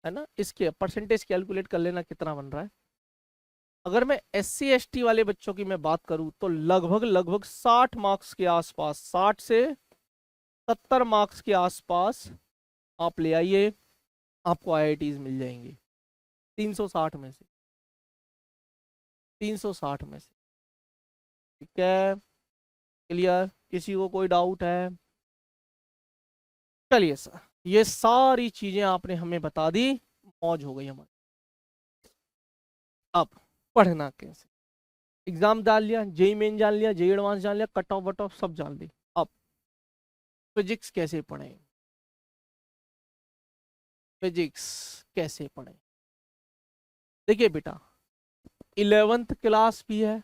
है ना, इसके परसेंटेज कैलकुलेट कर लेना कितना बन रहा है। अगर मैं SC ST वाले बच्चों की मैं बात करूं तो लगभग लगभग 60 मार्क्स के आसपास, 60 से 70 मार्क्स के आसपास आप ले आइए, आपको आईआईटीज मिल जाएंगी 360 में से, 360 में से। ठीक है, क्लियर? किसी को कोई डाउट है? चलिए सर, ये सारी चीजें आपने हमें बता दी, मौज हो गई हमारी। अब पढ़ना कैसे, एग्जाम डाल लिया, जेई मेन जान लिया, जेई एडवांस जान लिया, कट ऑफ वट ऑफ सब जान ली। अब फिजिक्स कैसे पढ़ें, फिजिक्स कैसे पढ़ें? देखिए बेटा, 11th क्लास भी है,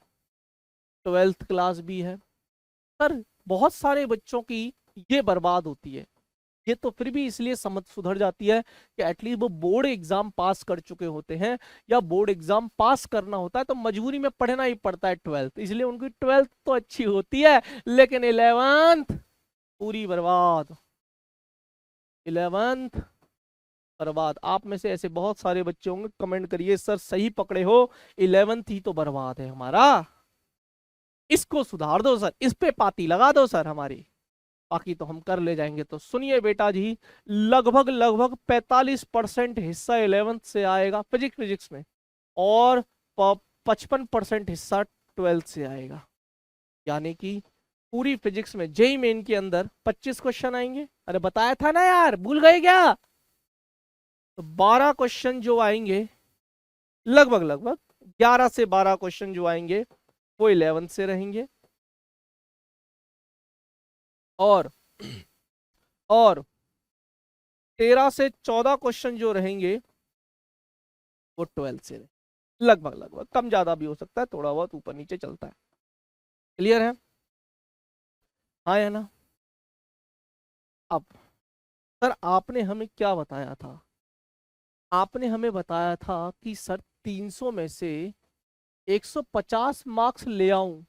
12th क्लास भी है, सर बहुत सारे बच्चों की ये बर्बाद होती है। ये तो फिर भी इसलिए समझ सुधर जाती है कि एटलीस्ट वो बोर्ड एग्जाम पास कर चुके होते हैं, या बोर्ड एग्जाम पास करना होता है तो मजबूरी में पढ़ना ही पड़ता है 12th, इसलिए उनकी 12th तो अच्छी होती है, लेकिन 11th पूरी बर्बाद, 11th बर्बाद। आप में से ऐसे बहुत सारे बच्चे होंगे, कमेंट करिए सर सही पकड़े हो, 11th ही तो बर्बाद है हमारा, इसको सुधार दो सर, इस पे पाती लगा दो सर हमारी, बाकी तो हम कर ले जाएंगे। तो सुनिए बेटा जी, लगभग लगभग 45% हिस्सा 11th से आएगा फिजिक्स में, और 55% हिस्सा 12th से आएगा। यानी कि पूरी फिजिक्स में जेई मेन के अंदर 25 क्वेश्चन आएंगे। अरे बताया था ना यार, भूल गए क्या? तो 12 क्वेश्चन जो आएंगे, लगभग लगभग 11 से 12 क्वेश्चन जो आएंगे वो 11th से रहेंगे, और 13 से 14 क्वेश्चन जो रहेंगे वो 12th से रहेंगे। लगभग लगभग, कम ज्यादा भी हो सकता है, थोड़ा बहुत ऊपर नीचे चलता है। क्लियर है? हाँ या ना? अब सर आपने हमें क्या बताया था? आपने हमें बताया था कि सर 300 में से 150 मार्क्स ले आऊं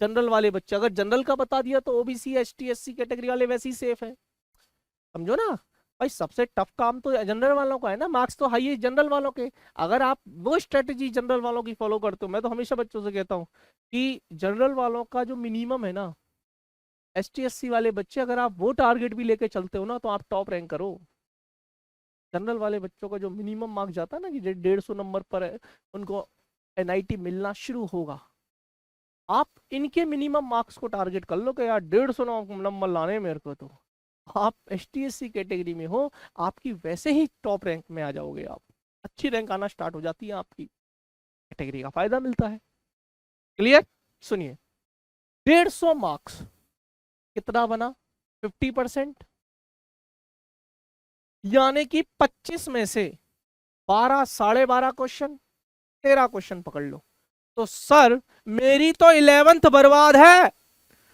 जनरल वाले बच्चे, अगर जनरल का बता दिया तो ओबीसी ST SC कैटेगरी वाले वैसे ही सेफ है, समझो ना भाई। सबसे टफ काम तो जनरल वालों का है ना, मार्क्स तो हाई है जनरल वालों के। अगर आप वो स्ट्रेटेजी जनरल वालों की फॉलो करते हो, मैं तो हमेशा बच्चों से कहता हूँ कि जनरल वालों का जो मिनिमम है ना, ST SC वाले बच्चे अगर आप वो टारगेट भी लेके चलते हो ना तो आप टॉप रैंक करो। जनरल वाले बच्चों का जो मिनिमम मार्क्स जाता है ना कि 150 नंबर पर है, उनको NIT मिलना शुरू होगा। आप इनके मिनिमम मार्क्स को टारगेट कर लो कि यार 150 नंबर लाने मेरे को, तो आप ST SC कैटेगरी में हो, आपकी वैसे ही टॉप रैंक में आ जाओगे, आप अच्छी रैंक आना स्टार्ट हो जाती है, आपकी कैटेगरी का फायदा मिलता है। क्लियर? सुनिए, 150 मार्क्स कितना बना? 50%, यानी कि 25 में से 12, 12.5 क्वेश्चन, 13 क्वेश्चन पकड़ लो। तो सर मेरी तो 11th बर्बाद है,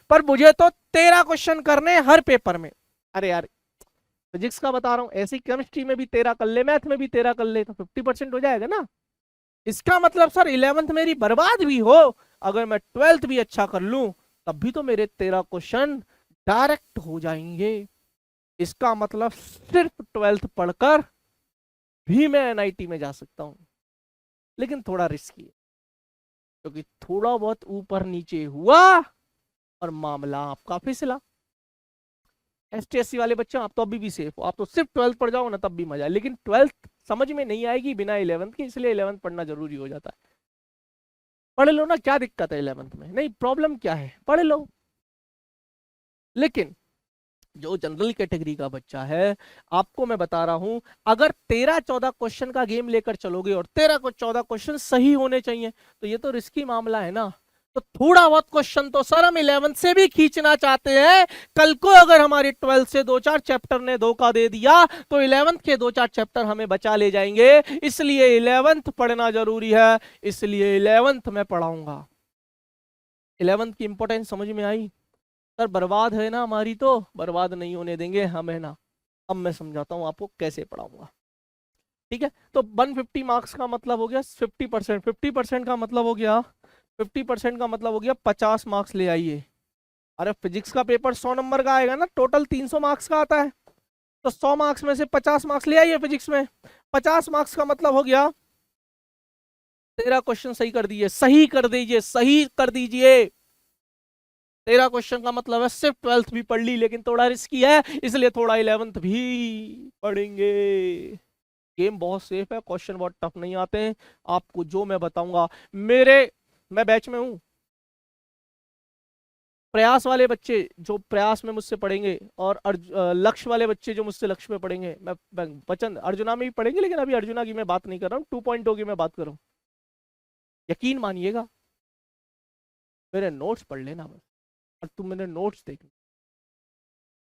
पर मुझे तो 13 क्वेश्चन करने हर पेपर में। अरे यार फिजिक्स का बता रहा हूं, ऐसी केमिस्ट्री में भी 13 कर ले, मैथ में भी 13 कर ले, तो 50% हो जाएगा ना। इसका मतलब सर 11th मेरी बर्बाद भी हो, अगर मैं 12th भी अच्छा कर लूं तब भी तो मेरे 13 क्वेश्चन डायरेक्ट हो जाएंगे। इसका मतलब सिर्फ 12th पढ़कर भी मैं एनआईटी में जा सकता हूं, लेकिन थोड़ा रिस्की है, क्योंकि थोड़ा बहुत ऊपर नीचे हुआ और मामला आपका फिसला। एसटीएससी वाले बच्चे आप तो अभी भी सेफ हो, आप तो सिर्फ 12th पढ़ जाओ ना तब भी मजा है, लेकिन 12th समझ में नहीं आएगी बिना 11th के, इसलिए 11th पढ़ना जरूरी हो जाता है। पढ़ लो ना, क्या दिक्कत है 11th में, नहीं प्रॉब्लम क्या है, पढ़ लो। लेकिन जो जनरल कैटेगरी का बच्चा है, आपको मैं बता रहा हूं, अगर 13-14 क्वेश्चन का गेम लेकर चलोगे और 13 को 14 क्वेश्चन सही होने चाहिए, तो ये तो रिस्की मामला है ना। तो थोड़ा बहुत क्वेश्चन तो सर हम 11th से भी खींचना चाहते हैं। कल को अगर हमारी 12th से 2-4 चैप्टर ने धोखा दे दिया तो 11th के 2-4 चैप्टर हमें बचा ले जाएंगे, इसलिए 11th पढ़ना जरूरी है, इसलिए 11th में पढ़ाऊंगा। 11th की इंपॉर्टेंस समझ में आई? सर बर्बाद है ना हमारी, तो बर्बाद नहीं होने देंगे हम, है ना। अब मैं समझाता हूँ आपको कैसे पढ़ाऊंगा। ठीक है, तो 150 मार्क्स का मतलब हो गया 50%, 50% का मतलब हो गया 50% का मतलब हो गया 50 मार्क्स ले आइए। अरे फिजिक्स का पेपर 100 नंबर का आएगा ना, टोटल 300 मार्क्स का आता है, तो 100 मार्क्स में से 50 मार्क्स ले आइए फिजिक्स में। 50 मार्क्स का मतलब हो गया 13 क्वेश्चन सही कर दीजिए, सही कर दीजिए, सही कर दीजिए। 13 क्वेश्चन का मतलब है सिर्फ 12th भी पढ़ ली, लेकिन थोड़ा रिस्की है, इसलिए थोड़ा 11th भी पढ़ेंगे। गेम बहुत सेफ है, क्वेश्चन बहुत टफ नहीं आते हैं। आपको जो मैं बताऊंगा, मैं बैच में हूं, प्रयास वाले बच्चे जो प्रयास में मुझसे पढ़ेंगे और लक्ष्य वाले बच्चे जो मुझसे लक्ष्य में पढ़ेंगे, मैं वचन अर्जुना में भी पढ़ेंगे, लेकिन अभी अर्जुना की मैं बात नहीं कर रहा हूँ, 2.0 की मैं बात कर रहा हूँ। यकीन मानिएगा, मेरे नोट्स पढ़ लेना बस, और तुम मेरे नोट्स देख,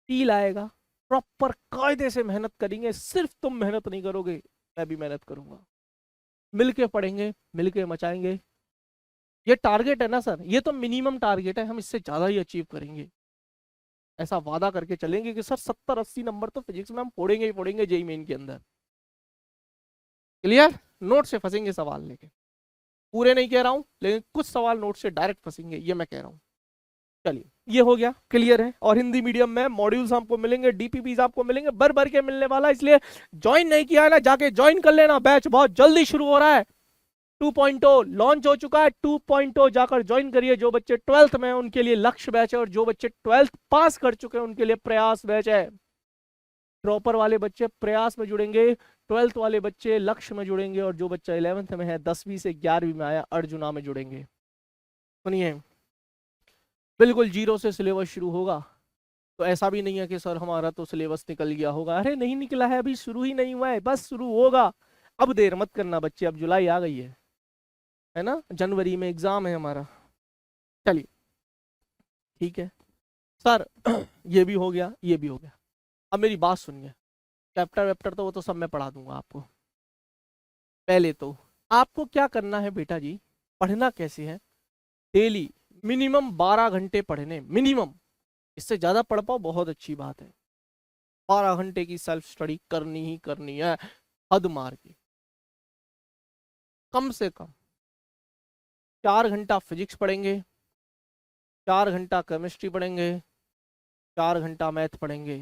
फील आएगा। प्रॉपर कायदे से मेहनत करेंगे, सिर्फ तुम मेहनत नहीं करोगे, मैं भी मेहनत करूंगा, मिलके पढ़ेंगे, मिलके मचाएंगे। ये टारगेट है ना सर, ये तो मिनिमम टारगेट है, हम इससे ज्यादा ही अचीव करेंगे। ऐसा वादा करके चलेंगे कि सर 70-80 नंबर तो फिजिक्स में हम फोड़ेंगे ही फोड़ेंगे जेईई मेन के अंदर। क्लियर? नोट से फंसेंगे सवाल लेके, पूरे नहीं कह रहा हूं, लेकिन कुछ सवाल नोट से डायरेक्ट फंसेंगे, ये मैं कह रहा हूं। चलिए, ये हो गया, क्लियर है। और हिंदी मीडियम में मॉड्यूल्स आपको मिलेंगे, डीपीपीज आपको मिलेंगे, भर भर के मिलने वाला, इसलिए ज्वाइन नहीं किया है ना, जाके ज्वाइन कर लेना, बैच बहुत जल्दी शुरू हो रहा है। 2.0 लॉन्च हो चुका है, 2.0 जाकर ज्वाइन करिए। जो बच्चे 12th में हैं उनके लिए लक्ष्य बैच है, और जो बच्चे 12th पास कर चुके हैं उनके लिए प्रयास बैच है। ड्रॉपर वाले बच्चे प्रयास में जुड़ेंगे, 12th वाले बच्चे लक्ष्य में जुड़ेंगे, और जो बच्चा 11th में है, 10वीं से 11वीं में आया, अर्जुना में जुड़ेंगे। सुनिए, बिल्कुल जीरो से सिलेबस शुरू होगा। तो ऐसा भी नहीं है कि सर हमारा तो सिलेबस निकल गया होगा, अरे नहीं निकला है, अभी शुरू ही नहीं हुआ है, बस शुरू होगा। अब देर मत करना बच्चे, अब जुलाई आ गई है ना, जनवरी में एग्जाम है हमारा। चलिए, ठीक है सर, ये भी हो गया, ये भी हो गया। अब मेरी बात सुनिए, चैप्टर वैप्टर तो वो तो सब मैं पढ़ा दूंगा आपको। पहले तो आपको क्या करना है बेटा जी, पढ़ना कैसे है, डेली मिनिमम 12 घंटे पढ़ने, मिनिमम। इससे ज्यादा पढ़ पाओ बहुत अच्छी बात है, 12 घंटे की सेल्फ स्टडी करनी ही करनी है, हद मार के। कम से कम 4 घंटा फिजिक्स पढ़ेंगे, 4 घंटा केमिस्ट्री पढ़ेंगे, 4 घंटा मैथ पढ़ेंगे।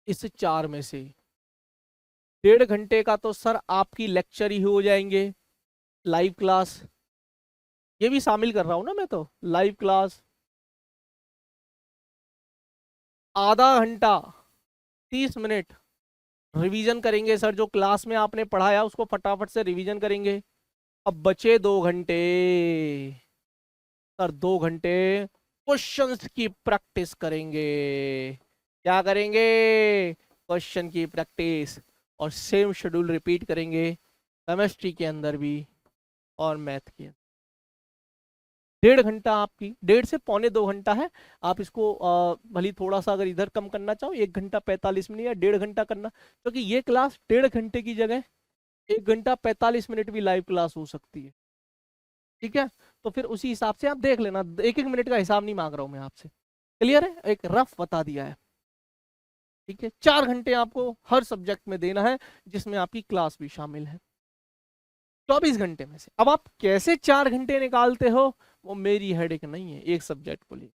इस 4 में से 1.5 घंटे का तो सर आपकी लेक्चर ही हो जाएंगे, लाइव क्लास, ये भी शामिल कर रहा हूं ना मैं तो, लाइव क्लास। आधा घंटा 30 मिनट रिवीजन करेंगे सर, जो क्लास में आपने पढ़ाया उसको फटाफट से रिवीजन करेंगे। अब बचे 2 घंटे, सर 2 घंटे क्वेश्चंस की प्रैक्टिस करेंगे। क्या करेंगे? क्वेश्चन की प्रैक्टिस, और सेम शेड्यूल रिपीट करेंगे केमिस्ट्री के अंदर भी और मैथ के अंदर। 1.5 घंटा आपकी, 1.5 से 1.25 घंटा है। आप इसको भली थोड़ा सा अगर इधर कम करना चाहो, 1 घंटा 45 मिनट या 1.5 घंटा करना, क्योंकि ये क्लास 1.5 घंटे की जगह 1 घंटा 45 मिनट भी लाइव क्लास हो सकती है। ठीक है, तो फिर उसी हिसाब से आप देख लेना, 1-1 मिनट का हिसाब नहीं मांग रहा हूं मैं आपसे, क्लियर है, एक रफ बता दिया है। ठीक है, 4 घंटे आपको हर सब्जेक्ट में देना है, जिसमें आपकी क्लास भी शामिल है। 24 घंटे में से अब आप कैसे 4 घंटे निकालते हो, वो मेरी हेडेक नहीं है एक सब्जेक्ट को लिए।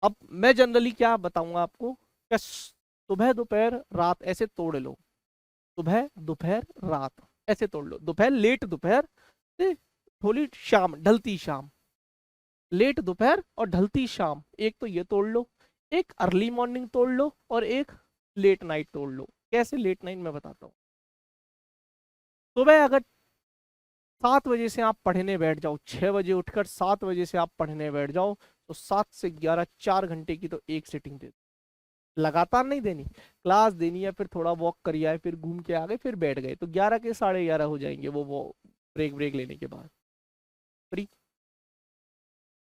अब मैं जनरली क्या बताऊंगा आपको, कि सुबह दोपहर रात ऐसे तोड़ लो, सुबह दोपहर रात ऐसे तोड़ लो, दोपहर लेट दोपहर से थोड़ी शाम, ढलती शाम, लेट दोपहर और ढलती शाम, एक तो ये तोड़ लो, एक अर्ली मॉर्निंग तोड़ लो और एक लेट नाइट तोड़ लो। कैसे लेट नाइट मैं बताता हूँ। सुबह अगर 7 बजे से आप पढ़ने बैठ जाओ, 6 बजे उठकर 7 बजे से आप पढ़ने बैठ जाओ, तो 7 से 11 4 घंटे की तो एक सिटिंग दे दो। लगातार नहीं देनी, क्लास देनी है, फिर थोड़ा वॉक करिए आए, फिर घूम के आ गए, फिर बैठ गए, तो 11 के 11:30 हो जाएंगे वो ब्रेक ब्रेक लेने के बाद। फ्री,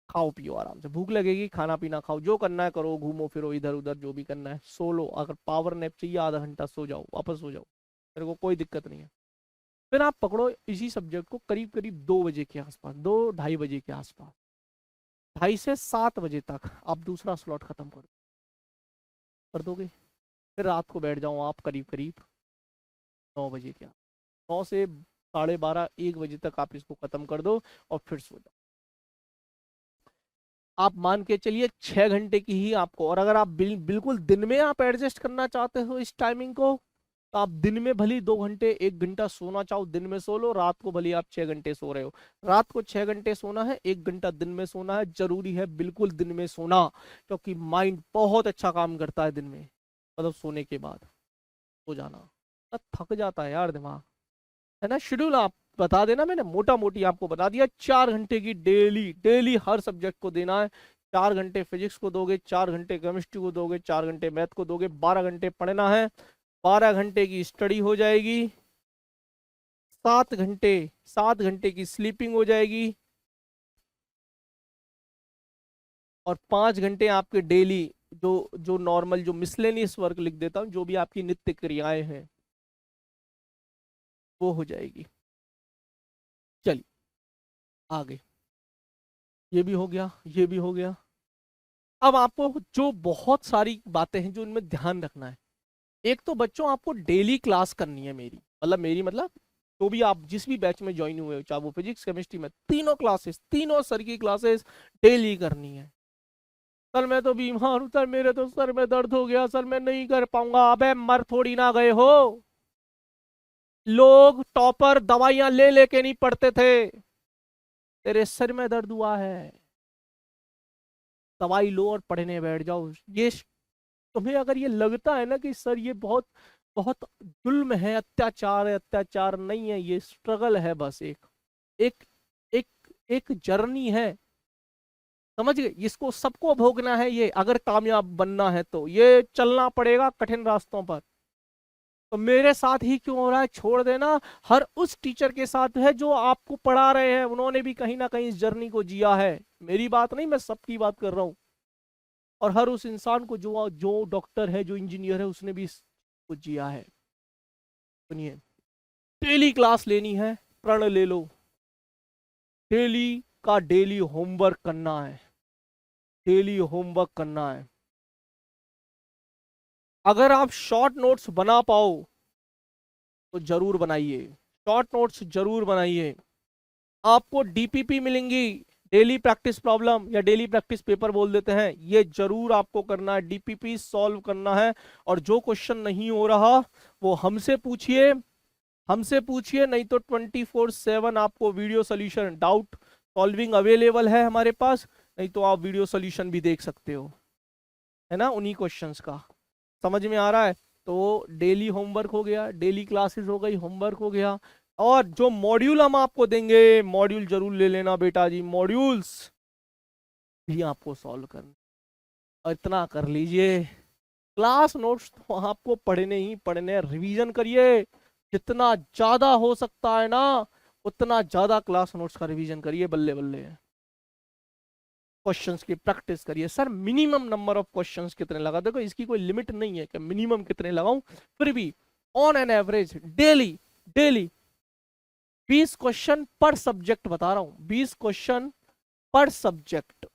खाओ पियो आराम से, भूख लगेगी खाना पीना खाओ, जो करना है करो, घूमो फिरो इधर उधर, जो भी करना है, सो लो, अगर पावर नैप चाहिए आधा घंटा सो जाओ, वापस सो जाओ, मेरे को कोई दिक्कत नहीं है। फिर आप पकड़ो इसी सब्जेक्ट को करीब करीब 2 बजे के आसपास, 2 ढाई बजे के आसपास, 2:30 से 7 बजे तक आप दूसरा स्लॉट खत्म कर दोगे। फिर रात को बैठ जाओ आप करीब करीब 9 बजे के, 9 से 12:30 1 बजे तक आप इसको खत्म कर दो और फिर सो जाओ। आप मान के चलिए 6 घंटे की ही आपको, और अगर आप बिल्कुल दिन में आप एडजस्ट करना चाहते हो इस टाइमिंग को, तो आप दिन में भली 2 घंटे 1 घंटा सोना चाहो दिन में सो लो, रात को भली आप 6 घंटे सो रहे हो, रात को 6 घंटे सोना है, 1 घंटा दिन में सोना है, जरूरी है बिल्कुल दिन में सोना, क्योंकि माइंड बहुत अच्छा काम करता है दिन में, मतलब सोने के बाद सो जाना, थक जाता है यार दिमाग, है ना। शेड्यूल आप बता देना, मैंने मोटा मोटी आपको बता दिया, 4 घंटे की डेली डेली हर सब्जेक्ट को देना है। 4 घंटे फिजिक्स को दोगे, 4 घंटे केमिस्ट्री को दोगे, 4 घंटे मैथ को दोगे, 12 घंटे पढ़ना है, 12 घंटे की स्टडी हो जाएगी, 7 घंटे 7 घंटे की स्लीपिंग हो जाएगी, और 5 घंटे आपके डेली जो जो नॉर्मल जो मिसलेनियस वर्क लिख देता हूँ, जो भी आपकी नित्य क्रियाएं हैं वो हो जाएगी। चलिए आगे, ये भी हो गया, ये भी हो गया। अब आपको जो बहुत सारी बातें हैं जो इनमें ध्यान रखना है, एक तो बच्चों आपको डेली क्लास करनी है मेरी, मतलब तो भी आप जिस भी बैच में ज्वाइन हुए हो, चाहे वो फिजिक्स केमिस्ट्री में, तीनों क्लासेस, तीनों सर की क्लासेस डेली करनी है। सर मैं तो बीमार हूं सर, मेरे तो सर में दर्द हो गया सर, मैं नहीं कर पाऊंगा, अबे मर थोड़ी ना गए हो, लोग टॉपर दवाइयां ले लेके नहीं पढ़ते थे, तेरे सिर में दर्द हुआ है, दवाई लो और पढ़ने बैठ जाओ। ये तुम्हें अगर ये लगता है ना कि सर ये बहुत बहुत जुल्म है, अत्याचार है, अत्याचार नहीं है, ये स्ट्रगल है, बस एक एक एक एक जर्नी है, समझ गए, इसको सबको भोगना है, ये अगर कामयाब बनना है तो ये चलना पड़ेगा कठिन रास्तों पर। तो मेरे साथ ही क्यों हो रहा है, छोड़ देना, हर उस टीचर के साथ है जो आपको पढ़ा रहे हैं, उन्होंने भी कहीं ना कहीं इस जर्नी को जिया है, मेरी बात नहीं, मैं सबकी बात कर रहा हूँ। और हर उस इंसान को जो जो डॉक्टर है, जो इंजीनियर है, उसने भी इसको जिया है। सुनिए, डेली क्लास लेनी है, प्रण ले लो, डेली का डेली होमवर्क करना है, डेली होमवर्क करना है। अगर आप शॉर्ट नोट्स बना पाओ तो जरूर बनाइए, शॉर्ट नोट्स जरूर बनाइए। आपको डीपीपी मिलेंगी, डेली प्रैक्टिस प्रॉब्लम या डेली प्रैक्टिस पेपर बोल देते हैं, ये जरूर आपको करना है, डीपीपी सॉल्व करना है। और जो क्वेश्चन नहीं हो रहा वो हमसे पूछिए, हमसे पूछिए, नहीं तो 24/7 आपको video solution doubt solving available है हमारे पास, नहीं तो आप वीडियो सोल्यूशन भी देख सकते हो, है ना, उन्हीं क्वेश्चंस का। समझ में आ रहा है? तो डेली होमवर्क हो गया, डेली क्लासेस हो गई, होमवर्क हो गया, और जो मॉड्यूल हम आपको देंगे, मॉड्यूल जरूर ले लेना बेटा जी, मॉड्यूल्स भी आपको सॉल्व करना, और इतना कर लीजिए, क्लास नोट्स तो आपको पढ़ने ही पढ़ने, रिवीजन करिए जितना ज्यादा हो सकता है ना, उतना ज्यादा क्लास नोट्स का रिवीजन करिए, बल्ले बल्ले क्वेश्चंस की प्रैक्टिस करिए। Sir minimum number of questions कितने लगा, देखो इसकी कोई लिमिट नहीं है कि मिनिमम कितने लगाऊं, फिर भी on an average daily daily 20 question पर सब्जेक्ट बता रहा हूं, 20 क्वेश्चन पर सब्जेक्ट।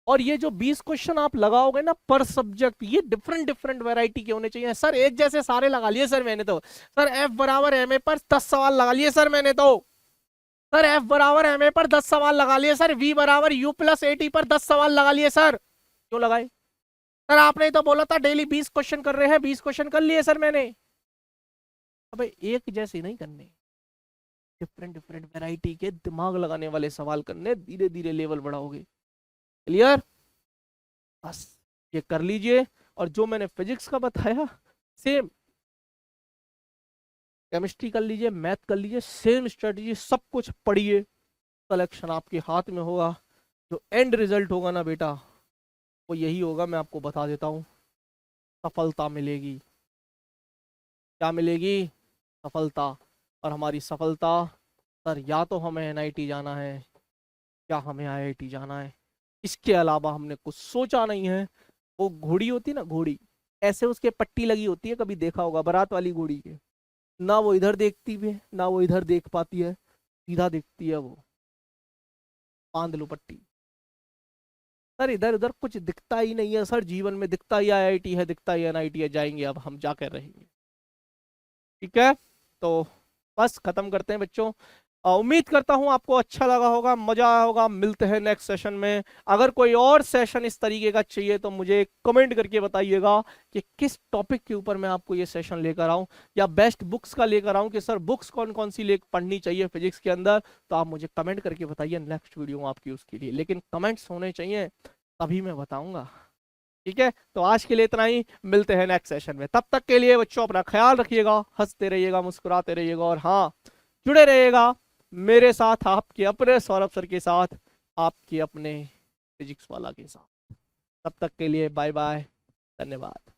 और ये जो 20 क्वेश्चन आप लगाओगे ना पर सब्जेक्ट, ये डिफरेंट डिफरेंट वैरायटी के होने चाहिए। सर एक जैसे सारे लगा लिए सर मैंने तो, सर F = ma पर 10 सवाल लगा लिए सर मैंने तो, सर F बराबर एम ए पर 10 सवाल लगा लिए सर, V बराबर U प्लस एटी पर 10 सवाल लगा लिए सर। क्यों लगाए सर? आपने तो बोला था डेली 20 क्वेश्चन कर रहे हैं, 20 क्वेश्चन कर लिए सर मैंने। अबे एक जैसे नहीं करने, डिफरेंट डिफरेंट वैरायटी के दिमाग लगाने वाले सवाल करने, धीरे धीरे लेवल बढ़ाओगे। क्लियर? बस ये कर लीजिए। और जो मैंने फिजिक्स का बताया सेम केमिस्ट्री कर लीजिए, मैथ कर लीजिए, सेम स्ट्रेटजी, सब कुछ पढ़िए। कलेक्शन आपके हाथ में होगा। जो एंड रिजल्ट होगा ना बेटा, वो यही होगा, मैं आपको बता देता हूँ। सफलता मिलेगी। क्या मिलेगी? सफलता। और हमारी सफलता, सर या तो हमें एनआईटी जाना है या हमें आईआईटी जाना है, इसके अलावा हमने कुछ सोचा नहीं है। वो घोड़ी होती है ना, घोड़ी, ऐसे उसके पट्टी लगी होती है, कभी देखा होगा बारात वाली घोड़ी के, ना वो इधर देखती है ना वो इधर देख पाती है, सीधा देखती है वो। बांध लो पट्टी। सर इधर उधर कुछ दिखता ही नहीं है सर, जीवन में दिखता ही आईआईटी है, दिखता ही एनआईटी है, जाएंगे अब हम जाकर रहेंगे। ठीक है, तो बस खत्म करते हैं बच्चों। उम्मीद करता हूं आपको अच्छा लगा होगा, मजा आया होगा। मिलते हैं नेक्स्ट सेशन में। अगर कोई और सेशन इस तरीके का चाहिए तो मुझे कमेंट करके बताइएगा कि किस टॉपिक के ऊपर मैं आपको ये सेशन लेकर आऊं, या बेस्ट बुक्स का लेकर आऊं कि सर बुक्स कौन कौन सी ले पढ़नी चाहिए फिजिक्स के अंदर। तो आप मुझे कमेंट करके बताइए, नेक्स्ट वीडियो आपकी उसके लिए, लेकिन कमेंट्स होने चाहिए तभी मैं बताऊंगा। ठीक है, तो आज के लिए इतना ही। मिलते हैं नेक्स्ट सेशन में। तब तक के लिए बच्चों अपना ख्याल रखिएगा, हंसते रहिएगा, मुस्कुराते रहिएगा, और हाँ, जुड़े रहिएगा मेरे साथ, आपके अपने सौरभ सर के साथ, आपके अपने फिजिक्स वाला के साथ। तब तक के लिए बाय बाय, धन्यवाद।